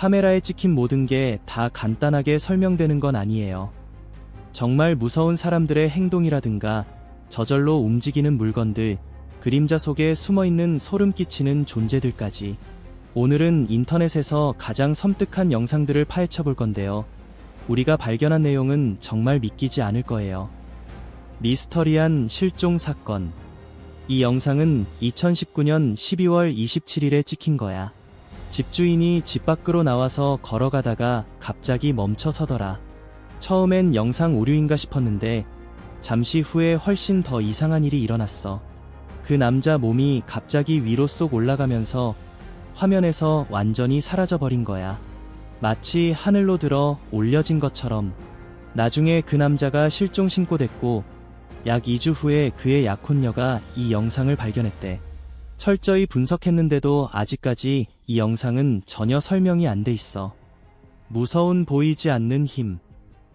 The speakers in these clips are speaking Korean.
카메라에 찍힌 모든 게 다 간단하게 설명되는 건 아니에요. 정말 무서운 사람들의 행동이라든가 저절로 움직이는 물건들, 그림자 속에 숨어있는 소름 끼치는 존재들까지. 오늘은 인터넷에서 가장 섬뜩한 영상들을 파헤쳐 볼 건데요. 우리가 발견한 내용은 정말 믿기지 않을 거예요. 미스터리한 실종 사건. 이 영상은 2019년 12월 27일에 찍힌 거야. 집주인이 집 밖으로 나와서 걸어가다가 갑자기 멈춰서더라. 처음엔 영상 오류인가 싶었는데 잠시 후에 훨씬 더 이상한 일이 일어났어. 그 남자 몸이 갑자기 위로 쏙 올라가면서 화면에서 완전히 사라져버린 거야. 마치 하늘로 들어 올려진 것처럼. 나중에 그 남자가 실종 신고됐고 약 2주 후에 그의 약혼녀가 이 영상을 발견했대. 철저히 분석했는데도 아직까지 이 영상은 전혀 설명이 안 돼 있어. 무서운 보이지 않는 힘.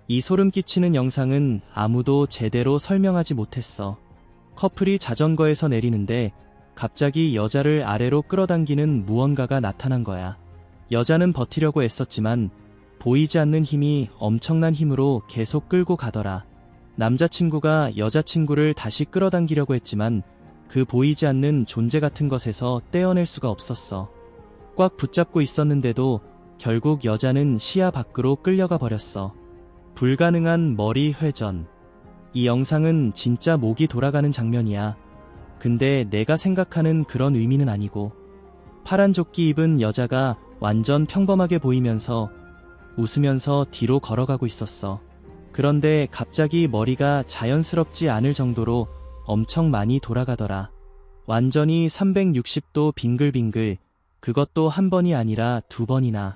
이 소름 끼치는 영상은 아무도 제대로 설명하지 못했어. 커플이 자전거에서 내리는데 갑자기 여자를 아래로 끌어당기는 무언가가 나타난 거야. 여자는 버티려고 애썼지만 보이지 않는 힘이 엄청난 힘으로 계속 끌고 가더라. 남자친구가 여자친구를 다시 끌어당기려고 했지만 그 보이지 않는 존재 같은 것에서 떼어낼 수가 없었어. 꽉 붙잡고 있었는데도 결국 여자는 시야 밖으로 끌려가 버렸어. 불가능한 머리 회전. 이 영상은 진짜 목이 돌아가는 장면이야. 근데 내가 생각하는 그런 의미는 아니고, 파란 조끼 입은 여자가 완전 평범하게 보이면서 웃으면서 뒤로 걸어가고 있었어. 그런데 갑자기 머리가 자연스럽지 않을 정도로 엄청 많이 돌아가더라. 완전히 360도 빙글빙글. 그것도 한 번이 아니라 2번이나.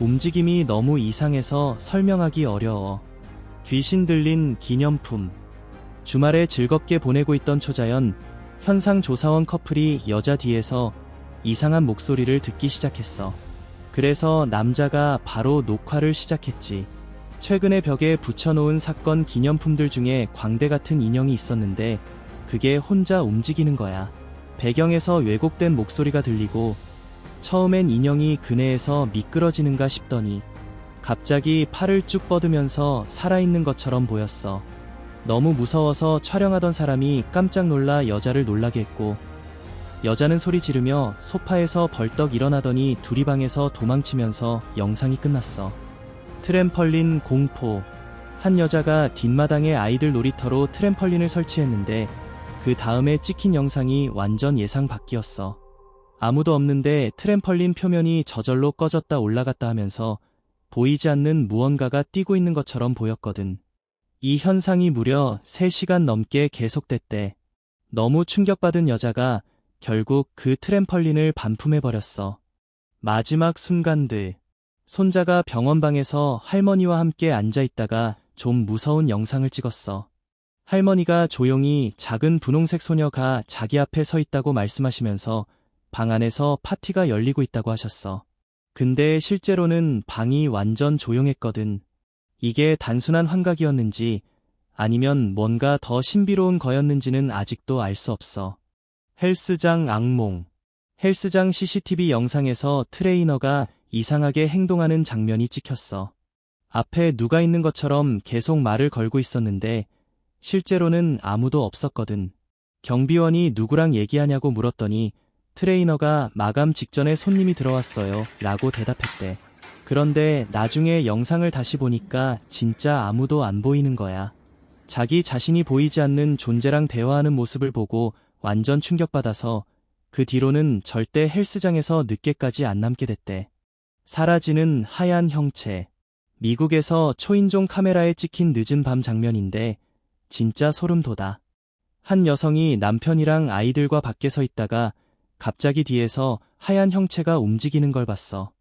움직임이 너무 이상해서 설명하기 어려워. 귀신 들린 기념품. 주말에 즐겁게 보내고 있던 초자연, 현상조사원 커플이 여자 뒤에서 이상한 목소리를 듣기 시작했어. 그래서 남자가 바로 녹화를 시작했지. 최근에 벽에 붙여놓은 사건 기념품들 중에 광대 같은 인형이 있었는데 그게 혼자 움직이는 거야. 배경에서 왜곡된 목소리가 들리고 처음엔 인형이 그네에서 미끄러지는가 싶더니 갑자기 팔을 쭉 뻗으면서 살아있는 것처럼 보였어. 너무 무서워서 촬영하던 사람이 깜짝 놀라 여자를 놀라게 했고, 여자는 소리 지르며 소파에서 벌떡 일어나더니 두리방에서 도망치면서 영상이 끝났어. 트램펄린 공포. 한 여자가 뒷마당에 아이들 놀이터로 트램펄린을 설치했는데 그 다음에 찍힌 영상이 완전 예상 밖이었어. 아무도 없는데 트램펄린 표면이 저절로 꺼졌다 올라갔다 하면서 보이지 않는 무언가가 뛰고 있는 것처럼 보였거든. 이 현상이 무려 3시간 넘게 계속됐대. 너무 충격받은 여자가 결국 그 트램펄린을 반품해버렸어. 마지막 순간들. 손자가 병원방에서 할머니와 함께 앉아있다가 좀 무서운 영상을 찍었어. 할머니가 조용히 작은 분홍색 소녀가 자기 앞에 서 있다고 말씀하시면서 방 안에서 파티가 열리고 있다고 하셨어. 근데 실제로는 방이 완전 조용했거든. 이게 단순한 환각이었는지 아니면 뭔가 더 신비로운 거였는지는 아직도 알 수 없어. 헬스장 악몽. 헬스장 CCTV 영상에서 트레이너가 이상하게 행동하는 장면이 찍혔어. 앞에 누가 있는 것처럼 계속 말을 걸고 있었는데 실제로는 아무도 없었거든. 경비원이 누구랑 얘기하냐고 물었더니 트레이너가 마감 직전에 손님이 들어왔어요 라고 대답했대. 그런데 나중에 영상을 다시 보니까 진짜 아무도 안 보이는 거야. 자기 자신이 보이지 않는 존재랑 대화하는 모습을 보고 완전 충격받아서 그 뒤로는 절대 헬스장에서 늦게까지 안 남게 됐대. 사라지는 하얀 형체. 미국에서 초인종 카메라에 찍힌 늦은 밤 장면인데 진짜 소름 돋아. 한 여성이 남편이랑 아이들과 밖에 서 있다가 갑자기 뒤에서 하얀 형체가 움직이는 걸 봤어.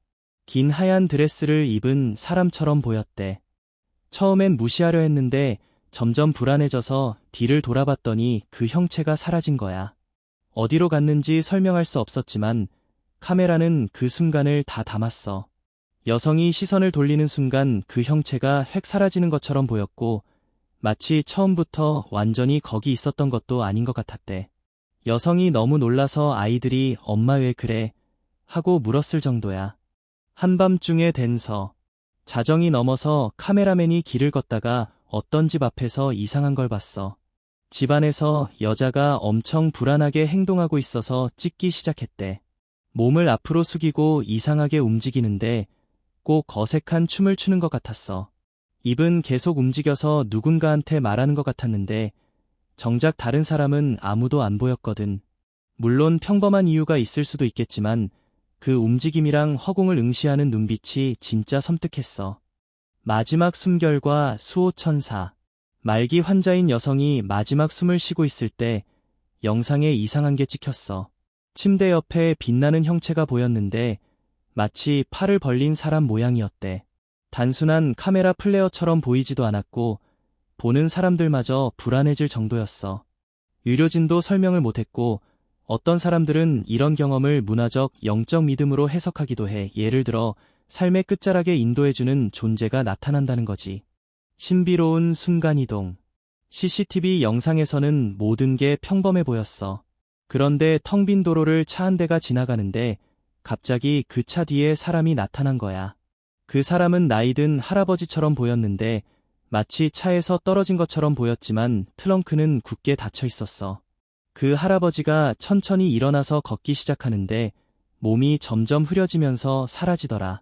긴 하얀 드레스를 입은 사람처럼 보였대. 처음엔 무시하려 했는데 점점 불안해져서 뒤를 돌아봤더니 그 형체가 사라진 거야. 어디로 갔는지 설명할 수 없었지만 카메라는 그 순간을 다 담았어. 여성이 시선을 돌리는 순간 그 형체가 획 사라지는 것처럼 보였고 마치 처음부터 완전히 거기 있었던 것도 아닌 것 같았대. 여성이 너무 놀라서 아이들이 엄마 왜 그래? 하고 물었을 정도야. 한밤중에 댄서. 자정이 넘어서 카메라맨이 길을 걷다가 어떤 집 앞에서 이상한 걸 봤어. 집 안에서 여자가 엄청 불안하게 행동하고 있어서 찍기 시작했대. 몸을 앞으로 숙이고 이상하게 움직이는데 꼭 어색한 춤을 추는 것 같았어. 입은 계속 움직여서 누군가한테 말하는 것 같았는데 정작 다른 사람은 아무도 안 보였거든. 물론 평범한 이유가 있을 수도 있겠지만 그 움직임이랑 허공을 응시하는 눈빛이 진짜 섬뜩했어. 마지막 숨결과 수호천사. 말기 환자인 여성이 마지막 숨을 쉬고 있을 때 영상에 이상한 게 찍혔어. 침대 옆에 빛나는 형체가 보였는데 마치 팔을 벌린 사람 모양이었대. 단순한 카메라 플레어처럼 보이지도 않았고 보는 사람들마저 불안해질 정도였어. 의료진도 설명을 못했고 어떤 사람들은 이런 경험을 문화적, 영적 믿음으로 해석하기도 해. 예를 들어 삶의 끝자락에 인도해주는 존재가 나타난다는 거지. 신비로운 순간이동. CCTV 영상에서는 모든 게 평범해 보였어. 그런데 텅 빈 도로를 차 한 대가 지나가는데 갑자기 그 차 뒤에 사람이 나타난 거야. 그 사람은 나이든 할아버지처럼 보였는데 마치 차에서 떨어진 것처럼 보였지만 트렁크는 굳게 닫혀 있었어. 그 할아버지가 천천히 일어나서 걷기 시작하는데 몸이 점점 흐려지면서 사라지더라.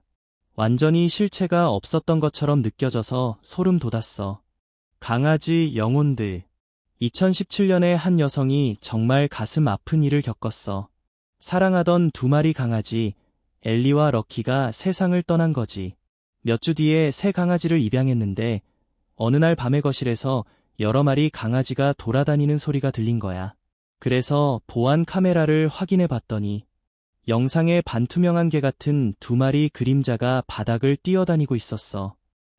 완전히 실체가 없었던 것처럼 느껴져서 소름 돋았어. 강아지 영혼들. 2017년에 한 여성이 정말 가슴 아픈 일을 겪었어. 사랑하던 두 마리 강아지, 엘리와 럭키가 세상을 떠난 거지. 몇 주 뒤에 새 강아지를 입양했는데 어느 날 밤의 거실에서 여러 마리 강아지가 돌아다니는 소리가 들린 거야. 그래서 보안 카메라를 확인해 봤더니 영상에 반투명한 개 같은 두 마리 그림자가 바닥을 뛰어다니고 있었어.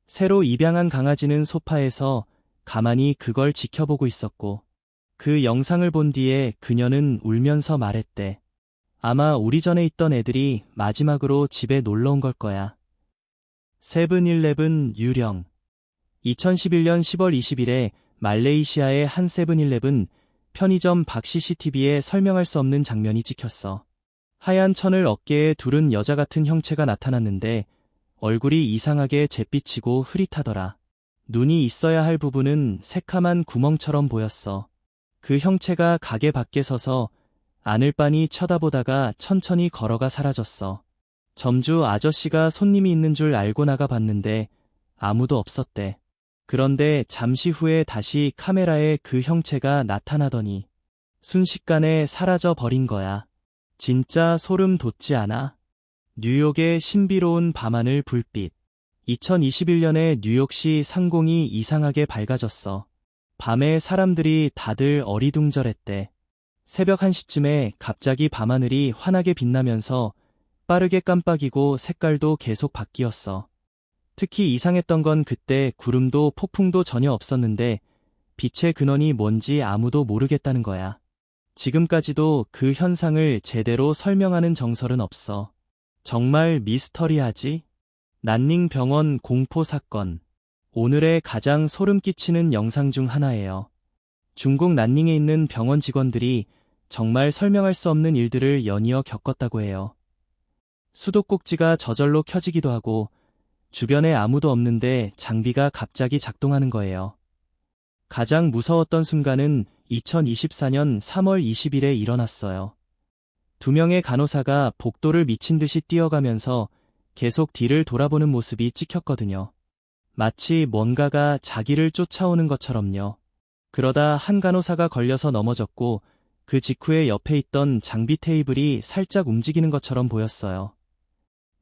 새로 입양한 강아지는 소파에서 가만히 그걸 지켜보고 있었고 그 영상을 본 뒤에 그녀는 울면서 말했대. 아마 우리 전에 있던 애들이 마지막으로 집에 놀러 온 걸 거야. 세븐일레븐 유령. 2011년 10월 20일에 말레이시아의 한 세븐일레븐 편의점 밖 CCTV에 설명할 수 없는 장면이 찍혔어. 하얀 천을 어깨에 두른 여자 같은 형체가 나타났는데 얼굴이 이상하게 잿빛이고 흐릿하더라. 눈이 있어야 할 부분은 새카만 구멍처럼 보였어. 그 형체가 가게 밖에 서서 안을 빤히 쳐다보다가 천천히 걸어가 사라졌어. 점주 아저씨가 손님이 있는 줄 알고 나가 봤는데 아무도 없었대. 그런데 잠시 후에 다시 카메라에 그 형체가 나타나더니 순식간에 사라져 버린 거야. 진짜 소름 돋지 않아? 뉴욕의 신비로운 밤하늘 불빛. 2021년에 뉴욕시 상공이 이상하게 밝아졌어. 밤에 사람들이 다들 어리둥절했대. 새벽 1시쯤에 갑자기 밤하늘이 환하게 빛나면서 빠르게 깜빡이고 색깔도 계속 바뀌었어. 특히 이상했던 건 그때 구름도 폭풍도 전혀 없었는데 빛의 근원이 뭔지 아무도 모르겠다는 거야. 지금까지도 그 현상을 제대로 설명하는 정설은 없어. 정말 미스터리하지? 난닝 병원 공포 사건. 오늘의 가장 소름 끼치는 영상 중 하나예요. 중국 난닝에 있는 병원 직원들이 정말 설명할 수 없는 일들을 연이어 겪었다고 해요. 수도꼭지가 저절로 켜지기도 하고 주변에 아무도 없는데 장비가 갑자기 작동하는 거예요. 가장 무서웠던 순간은 2024년 3월 20일에 일어났어요. 두 명의 간호사가 복도를 미친 듯이 뛰어가면서 계속 뒤를 돌아보는 모습이 찍혔거든요. 마치 뭔가가 자기를 쫓아오는 것처럼요. 그러다 한 간호사가 걸려서 넘어졌고 그 직후에 옆에 있던 장비 테이블이 살짝 움직이는 것처럼 보였어요.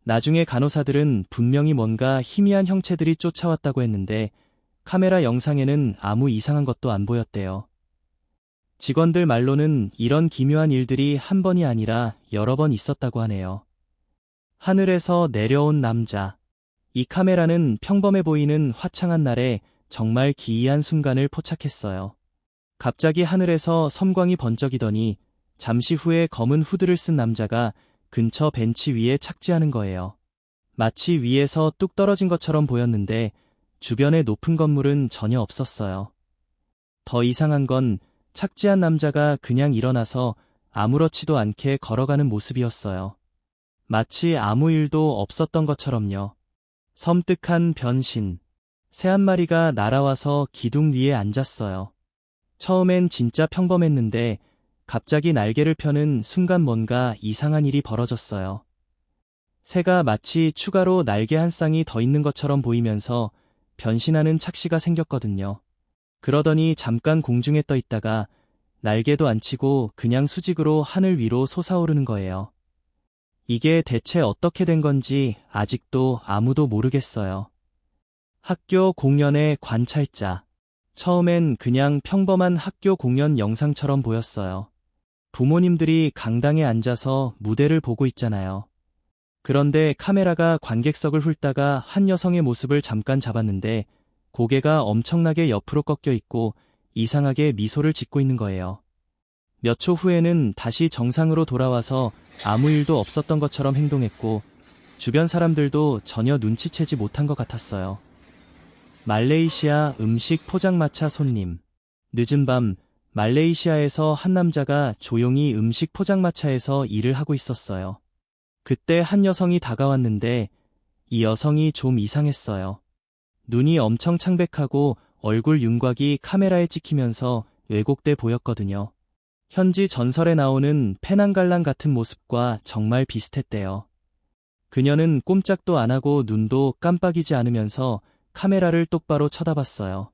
나중에 간호사들은 분명히 뭔가 희미한 형체들이 쫓아왔다고 했는데 카메라 영상에는 아무 이상한 것도 안 보였대요. 직원들 말로는 이런 기묘한 일들이 한 번이 아니라 여러 번 있었다고 하네요. 하늘에서 내려온 남자. 이 카메라는 평범해 보이는 화창한 날에 정말 기이한 순간을 포착했어요. 갑자기 하늘에서 섬광이 번쩍이더니 잠시 후에 검은 후드를 쓴 남자가 근처 벤치 위에 착지하는 거예요. 마치 위에서 뚝 떨어진 것처럼 보였는데 주변에 높은 건물은 전혀 없었어요. 더 이상한 건 착지한 남자가 그냥 일어나서 아무렇지도 않게 걸어가는 모습이었어요. 마치 아무 일도 없었던 것처럼요. 섬뜩한 변신. 새 한 마리가 날아와서 기둥 위에 앉았어요. 처음엔 진짜 평범했는데 갑자기 날개를 펴는 순간 뭔가 이상한 일이 벌어졌어요. 새가 마치 추가로 날개 한 쌍이 더 있는 것처럼 보이면서 변신하는 착시가 생겼거든요. 그러더니 잠깐 공중에 떠 있다가 날개도 안 치고 그냥 수직으로 하늘 위로 솟아오르는 거예요. 이게 대체 어떻게 된 건지 아직도 아무도 모르겠어요. 학교 공연의 관찰자. 처음엔 그냥 평범한 학교 공연 영상처럼 보였어요. 부모님들이 강당에 앉아서 무대를 보고 있잖아요. 그런데 카메라가 관객석을 훑다가 한 여성의 모습을 잠깐 잡았는데 고개가 엄청나게 옆으로 꺾여 있고 이상하게 미소를 짓고 있는 거예요. 몇 초 후에는 다시 정상으로 돌아와서 아무 일도 없었던 것처럼 행동했고 주변 사람들도 전혀 눈치채지 못한 것 같았어요. 말레이시아 음식 포장마차 손님. 늦은 밤 말레이시아에서 한 남자가 조용히 음식 포장마차에서 일을 하고 있었어요. 그때 한 여성이 다가왔는데 이 여성이 좀 이상했어요. 눈이 엄청 창백하고 얼굴 윤곽이 카메라에 찍히면서 왜곡돼 보였거든요. 현지 전설에 나오는 페낭갈랑 같은 모습과 정말 비슷했대요. 그녀는 꼼짝도 안 하고 눈도 깜빡이지 않으면서 카메라를 똑바로 쳐다봤어요.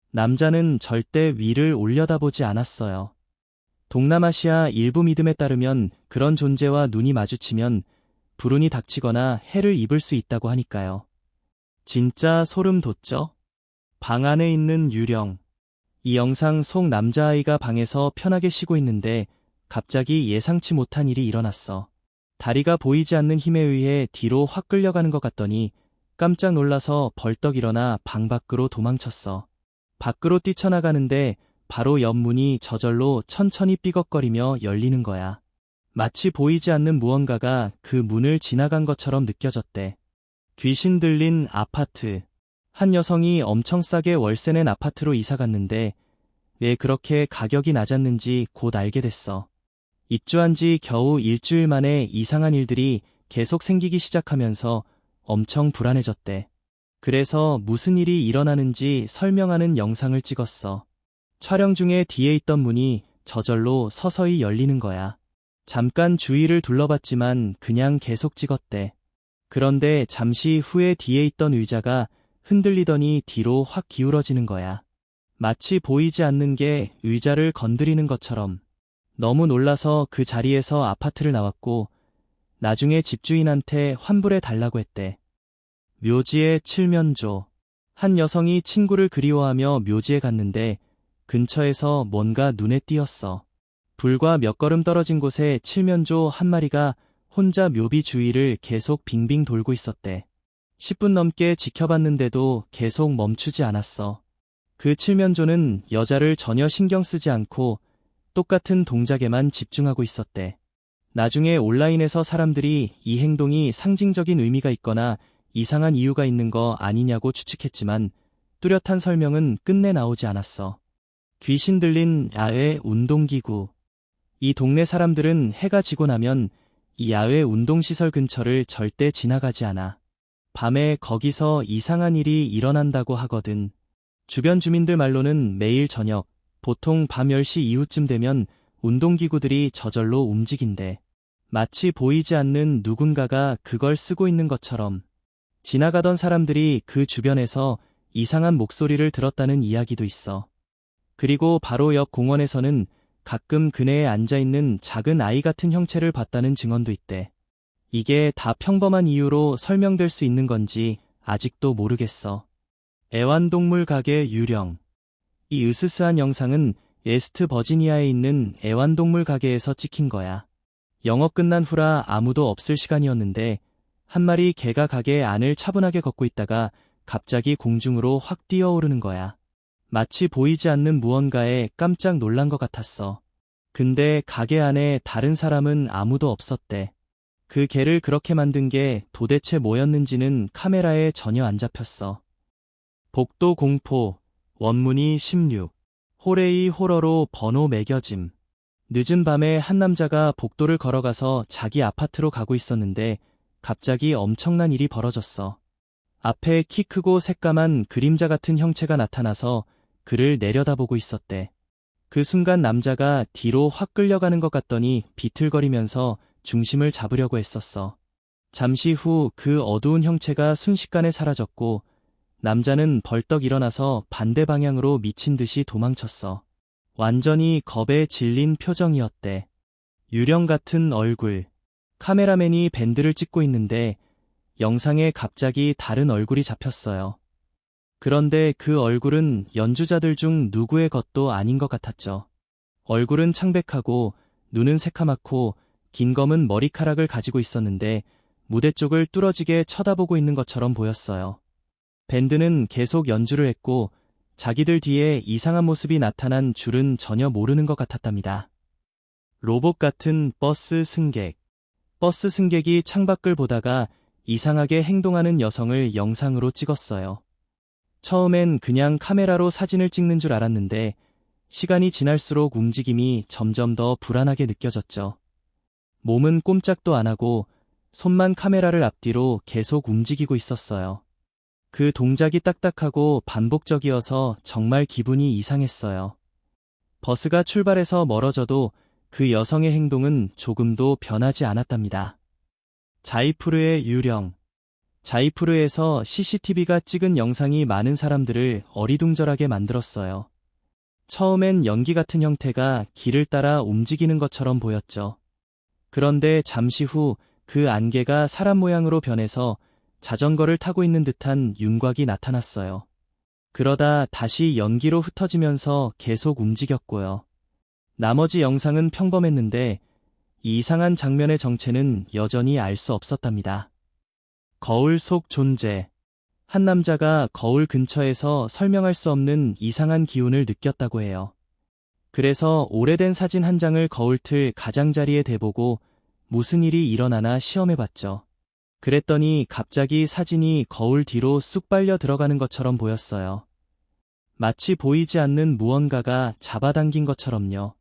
남자는 절대 위를 올려다보지 않았어요. 동남아시아 일부 믿음에 따르면 그런 존재와 눈이 마주치면 불운이 닥치거나 해를 입을 수 있다고 하니까요. 진짜 소름 돋죠? 방 안에 있는 유령. 이 영상 속 남자아이가 방에서 편하게 쉬고 있는데 갑자기 예상치 못한 일이 일어났어. 다리가 보이지 않는 힘에 의해 뒤로 확 끌려가는 것 같더니 깜짝 놀라서 벌떡 일어나 방 밖으로 도망쳤어. 밖으로 뛰쳐나가는데 바로 옆 문이 저절로 천천히 삐걱거리며 열리는 거야. 마치 보이지 않는 무언가가 그 문을 지나간 것처럼 느껴졌대. 귀신 들린 아파트. 한 여성이 엄청 싸게 월세 낸 아파트로 이사 갔는데 왜 그렇게 가격이 낮았는지 곧 알게 됐어. 입주한 지 겨우 일주일 만에 이상한 일들이 계속 생기기 시작하면서 엄청 불안해졌대. 그래서 무슨 일이 일어나는지 설명하는 영상을 찍었어. 촬영 중에 뒤에 있던 문이 저절로 서서히 열리는 거야. 잠깐 주위를 둘러봤지만 그냥 계속 찍었대. 그런데 잠시 후에 뒤에 있던 의자가 흔들리더니 뒤로 확 기울어지는 거야. 마치 보이지 않는 게 의자를 건드리는 것처럼. 너무 놀라서 그 자리에서 아파트를 나왔고 나중에 집주인한테 환불해 달라고 했대. 묘지의 칠면조. 한 여성이 친구를 그리워하며 묘지에 갔는데 근처에서 뭔가 눈에 띄었어. 불과 몇 걸음 떨어진 곳에 칠면조 한 마리가 혼자 묘비 주위를 계속 빙빙 돌고 있었대. 10분 넘게 지켜봤는데도 계속 멈추지 않았어. 그 칠면조는 여자를 전혀 신경 쓰지 않고 똑같은 동작에만 집중하고 있었대. 나중에 온라인에서 사람들이 이 행동이 상징적인 의미가 있거나 이상한 이유가 있는 거 아니냐고 추측했지만 뚜렷한 설명은 끝내 나오지 않았어. 귀신 들린 야외 운동기구. 이 동네 사람들은 해가 지고 나면 이 야외 운동시설 근처를 절대 지나가지 않아. 밤에 거기서 이상한 일이 일어난다고 하거든. 주변 주민들 말로는 매일 저녁, 보통 밤 10시 이후쯤 되면 운동기구들이 저절로 움직인대. 마치 보이지 않는 누군가가 그걸 쓰고 있는 것처럼. 지나가던 사람들이 그 주변에서 이상한 목소리를 들었다는 이야기도 있어. 그리고 바로 옆 공원에서는 가끔 그네에 앉아있는 작은 아이 같은 형체를 봤다는 증언도 있대. 이게 다 평범한 이유로 설명될 수 있는 건지 아직도 모르겠어. 애완동물 가게 유령. 이 으스스한 영상은 웨스트 버지니아에 있는 애완동물 가게에서 찍힌 거야. 영업 끝난 후라 아무도 없을 시간이었는데 한 마리 개가 가게 안을 차분하게 걷고 있다가 갑자기 공중으로 확 뛰어오르는 거야. 마치 보이지 않는 무언가에 깜짝 놀란 것 같았어. 근데 가게 안에 다른 사람은 아무도 없었대. 그 개를 그렇게 만든 게 도대체 뭐였는지는 카메라에 전혀 안 잡혔어. 복도 공포, 원문이 16. 호레이 호러로 번호 매겨짐. 늦은 밤에 한 남자가 복도를 걸어가서 자기 아파트로 가고 있었는데 갑자기 엄청난 일이 벌어졌어. 앞에 키 크고 새까만 그림자 같은 형체가 나타나서 그를 내려다보고 있었대. 그 순간 남자가 뒤로 확 끌려가는 것 같더니 비틀거리면서 중심을 잡으려고 했었어. 잠시 후 그 어두운 형체가 순식간에 사라졌고 남자는 벌떡 일어나서 반대 방향으로 미친 듯이 도망쳤어. 완전히 겁에 질린 표정이었대. 유령 같은 얼굴. 카메라맨이 밴드를 찍고 있는데 영상에 갑자기 다른 얼굴이 잡혔어요. 그런데 그 얼굴은 연주자들 중 누구의 것도 아닌 것 같았죠. 얼굴은 창백하고 눈은 새카맣고 긴 검은 머리카락을 가지고 있었는데 무대 쪽을 뚫어지게 쳐다보고 있는 것처럼 보였어요. 밴드는 계속 연주를 했고 자기들 뒤에 이상한 모습이 나타난 줄은 전혀 모르는 것 같았답니다. 로봇 같은 버스 승객. 버스 승객이 창밖을 보다가 이상하게 행동하는 여성을 영상으로 찍었어요. 처음엔 그냥 카메라로 사진을 찍는 줄 알았는데 시간이 지날수록 움직임이 점점 더 불안하게 느껴졌죠. 몸은 꼼짝도 안 하고 손만 카메라를 앞뒤로 계속 움직이고 있었어요. 그 동작이 딱딱하고 반복적이어서 정말 기분이 이상했어요. 버스가 출발해서 멀어져도 그 여성의 행동은 조금도 변하지 않았답니다. 자이푸르의 유령. 자이푸르에서 CCTV가 찍은 영상이 많은 사람들을 어리둥절하게 만들었어요. 처음엔 연기 같은 형태가 길을 따라 움직이는 것처럼 보였죠. 그런데 잠시 후 그 안개가 사람 모양으로 변해서 자전거를 타고 있는 듯한 윤곽이 나타났어요. 그러다 다시 연기로 흩어지면서 계속 움직였고요. 나머지 영상은 평범했는데 이 이상한 장면의 정체는 여전히 알 수 없었답니다. 거울 속 존재. 한 남자가 거울 근처에서 설명할 수 없는 이상한 기운을 느꼈다고 해요. 그래서 오래된 사진 한 장을 거울틀 가장자리에 대보고 무슨 일이 일어나나 시험해봤죠. 그랬더니 갑자기 사진이 거울 뒤로 쑥 빨려 들어가는 것처럼 보였어요. 마치 보이지 않는 무언가가 잡아당긴 것처럼요.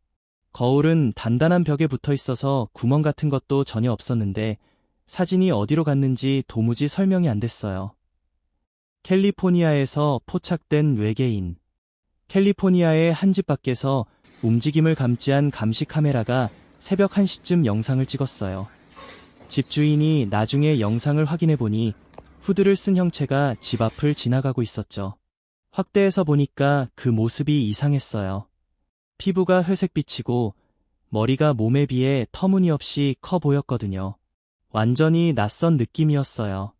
거울은 단단한 벽에 붙어 있어서 구멍 같은 것도 전혀 없었는데 사진이 어디로 갔는지 도무지 설명이 안 됐어요. 캘리포니아에서 포착된 외계인. 캘리포니아의 한 집 밖에서 움직임을 감지한 감시 카메라가 새벽 1시쯤 영상을 찍었어요. 집주인이 나중에 영상을 확인해보니 후드를 쓴 형체가 집 앞을 지나가고 있었죠. 확대해서 보니까 그 모습이 이상했어요. 피부가 회색빛이고 머리가 몸에 비해 터무니없이 커 보였거든요. 완전히 낯선 느낌이었어요.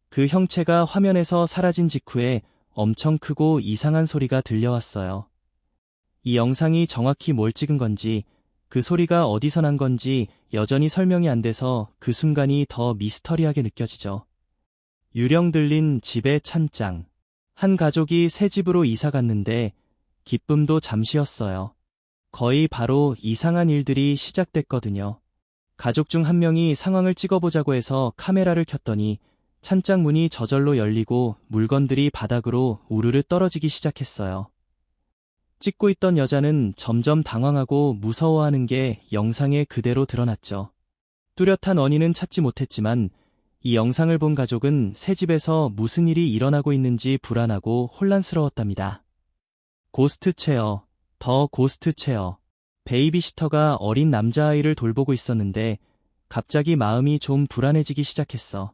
그 형체가 화면에서 사라진 직후에 엄청 크고 이상한 소리가 들려왔어요. 이 영상이 정확히 뭘 찍은 건지, 그 소리가 어디서 난 건지 여전히 설명이 안 돼서 그 순간이 더 미스터리하게 느껴지죠. 유령 들린 집의 찬장. 한 가족이 새 집으로 이사 갔는데 기쁨도 잠시였어요. 거의 바로 이상한 일들이 시작됐거든요. 가족 중 한 명이 상황을 찍어보자고 해서 카메라를 켰더니 찬장 문이 저절로 열리고 물건들이 바닥으로 우르르 떨어지기 시작했어요. 찍고 있던 여자는 점점 당황하고 무서워하는 게 영상에 그대로 드러났죠. 뚜렷한 원인은 찾지 못했지만 이 영상을 본 가족은 새 집에서 무슨 일이 일어나고 있는지 불안하고 혼란스러웠답니다. 고스트 체어, 더 고스트 체어. 베이비시터가 어린 남자아이를 돌보고 있었는데 갑자기 마음이 좀 불안해지기 시작했어.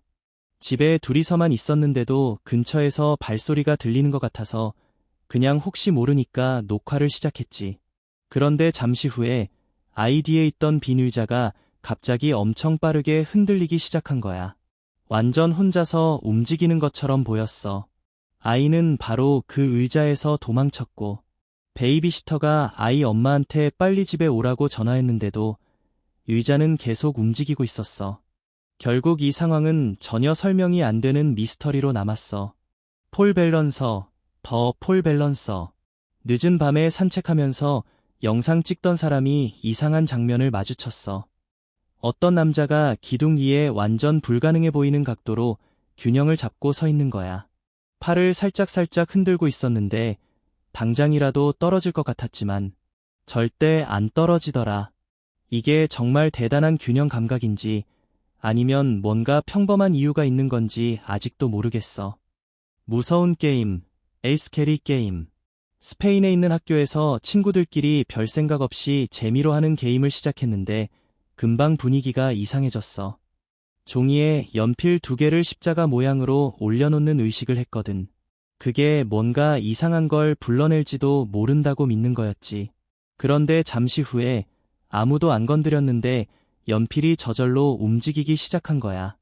집에 둘이서만 있었는데도 근처에서 발소리가 들리는 것 같아서 그냥 혹시 모르니까 녹화를 시작했지. 그런데 잠시 후에 아이 뒤에 있던 빈 의자가 갑자기 엄청 빠르게 흔들리기 시작한 거야. 완전 혼자서 움직이는 것처럼 보였어. 아이는 바로 그 의자에서 도망쳤고 베이비시터가 아이 엄마한테 빨리 집에 오라고 전화했는데도 의자는 계속 움직이고 있었어. 결국 이 상황은 전혀 설명이 안 되는 미스터리로 남았어. 폴 밸런서, 더 폴 밸런서. 늦은 밤에 산책하면서 영상 찍던 사람이 이상한 장면을 마주쳤어. 어떤 남자가 기둥 위에 완전 불가능해 보이는 각도로 균형을 잡고 서 있는 거야. 팔을 살짝살짝 흔들고 있었는데 당장이라도 떨어질 것 같았지만 절대 안 떨어지더라. 이게 정말 대단한 균형 감각인지 아니면 뭔가 평범한 이유가 있는 건지 아직도 모르겠어. 무서운 게임, 에이스캐리 게임. 스페인에 있는 학교에서 친구들끼리 별 생각 없이 재미로 하는 게임을 시작했는데 금방 분위기가 이상해졌어. 종이에 연필 2개를 십자가 모양으로 올려놓는 의식을 했거든. 그게 뭔가 이상한 걸 불러낼지도 모른다고 믿는 거였지. 그런데 잠시 후에 아무도 안 건드렸는데 연필이 저절로 움직이기 시작한 거야.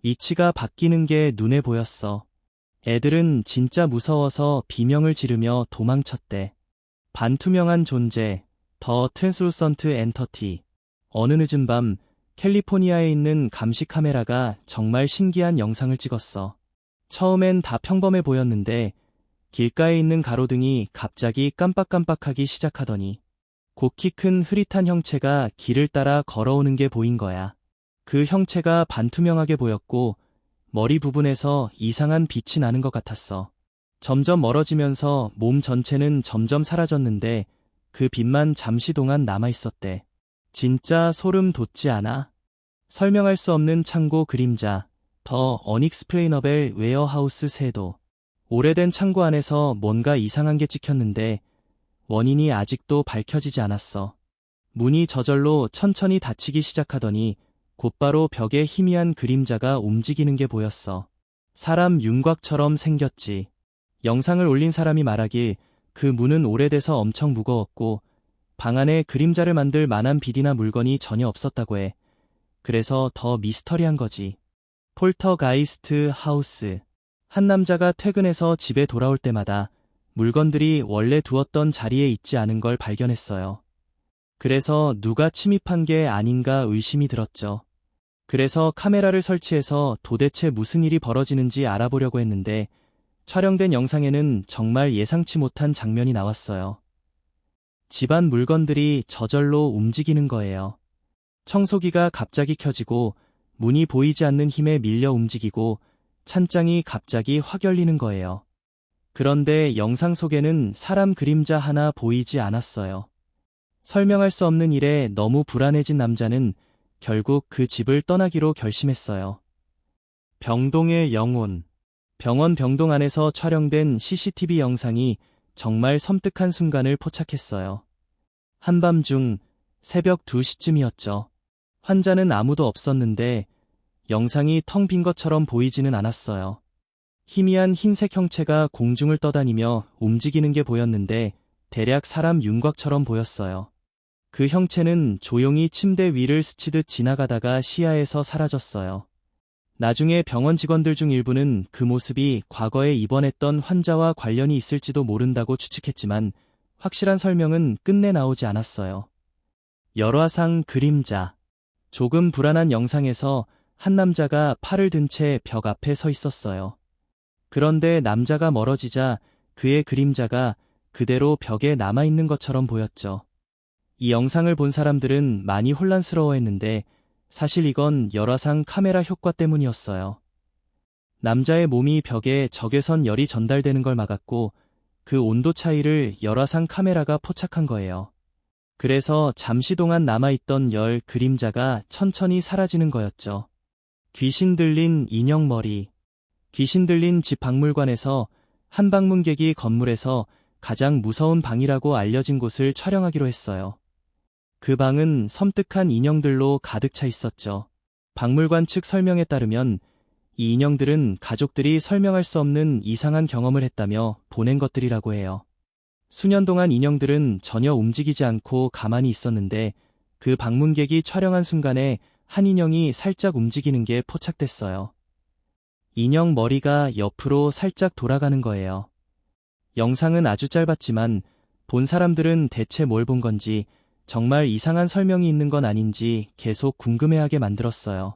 위치가 바뀌는 게 눈에 보였어. 애들은 진짜 무서워서 비명을 지르며 도망쳤대. 반투명한 존재, 더 트랜스루선트 엔터티. 어느 늦은 밤 캘리포니아에 있는 감시 카메라가 정말 신기한 영상을 찍었어. 처음엔 다 평범해 보였는데 길가에 있는 가로등이 갑자기 깜빡깜빡하기 시작하더니 곡키 큰 흐릿한 형체가 길을 따라 걸어오는 게 보인 거야. 그 형체가 반투명하게 보였고 머리 부분에서 이상한 빛이 나는 것 같았어. 점점 멀어지면서 몸 전체는 점점 사라졌는데 그 빛만 잠시 동안 남아있었대. 진짜 소름 돋지 않아? 설명할 수 없는 창고 그림자, 더 언익스플레이너벨 웨어하우스 세도. 오래된 창고 안에서 뭔가 이상한 게 찍혔는데 원인이 아직도 밝혀지지 않았어. 문이 저절로 천천히 닫히기 시작하더니 곧바로 벽에 희미한 그림자가 움직이는 게 보였어. 사람 윤곽처럼 생겼지. 영상을 올린 사람이 말하길 그 문은 오래돼서 엄청 무거웠고 방 안에 그림자를 만들 만한 비디나 물건이 전혀 없었다고 해. 그래서 더 미스터리한 거지. 폴터가이스트 하우스. 한 남자가 퇴근해서 집에 돌아올 때마다 물건들이 원래 두었던 자리에 있지 않은 걸 발견했어요. 그래서 누가 침입한 게 아닌가 의심이 들었죠. 그래서 카메라를 설치해서 도대체 무슨 일이 벌어지는지 알아보려고 했는데 촬영된 영상에는 정말 예상치 못한 장면이 나왔어요. 집안 물건들이 저절로 움직이는 거예요. 청소기가 갑자기 켜지고 문이 보이지 않는 힘에 밀려 움직이고 찬장이 갑자기 확 열리는 거예요. 그런데 영상 속에는 사람 그림자 하나 보이지 않았어요. 설명할 수 없는 일에 너무 불안해진 남자는 결국 그 집을 떠나기로 결심했어요. 병동의 영혼. 병원 병동 안에서 촬영된 CCTV 영상이 정말 섬뜩한 순간을 포착했어요. 한밤중 새벽 2시쯤이었죠. 환자는 아무도 없었는데 영상이 텅 빈 것처럼 보이지는 않았어요. 희미한 흰색 형체가 공중을 떠다니며 움직이는 게 보였는데 대략 사람 윤곽처럼 보였어요. 그 형체는 조용히 침대 위를 스치듯 지나가다가 시야에서 사라졌어요. 나중에 병원 직원들 중 일부는 그 모습이 과거에 입원했던 환자와 관련이 있을지도 모른다고 추측했지만 확실한 설명은 끝내 나오지 않았어요. 열화상 그림자. 조금 불안한 영상에서 한 남자가 팔을 든 채 벽 앞에 서 있었어요. 그런데 남자가 멀어지자 그의 그림자가 그대로 벽에 남아있는 것처럼 보였죠. 이 영상을 본 사람들은 많이 혼란스러워했는데 사실 이건 열화상 카메라 효과 때문이었어요. 남자의 몸이 벽에 적외선 열이 전달되는 걸 막았고 그 온도 차이를 열화상 카메라가 포착한 거예요. 그래서 잠시 동안 남아있던 열 그림자가 천천히 사라지는 거였죠. 귀신 들린 인형 머리. 귀신 들린 집 박물관에서 한 방문객이 건물에서 가장 무서운 방이라고 알려진 곳을 촬영하기로 했어요. 그 방은 섬뜩한 인형들로 가득 차 있었죠. 박물관 측 설명에 따르면 이 인형들은 가족들이 설명할 수 없는 이상한 경험을 했다며 보낸 것들이라고 해요. 수년 동안 인형들은 전혀 움직이지 않고 가만히 있었는데 그 방문객이 촬영한 순간에 한 인형이 살짝 움직이는 게 포착됐어요. 인형 머리가 옆으로 살짝 돌아가는 거예요. 영상은 아주 짧았지만 본 사람들은 대체 뭘 본 건지 정말 이상한 설명이 있는 건 아닌지 계속 궁금해하게 만들었어요.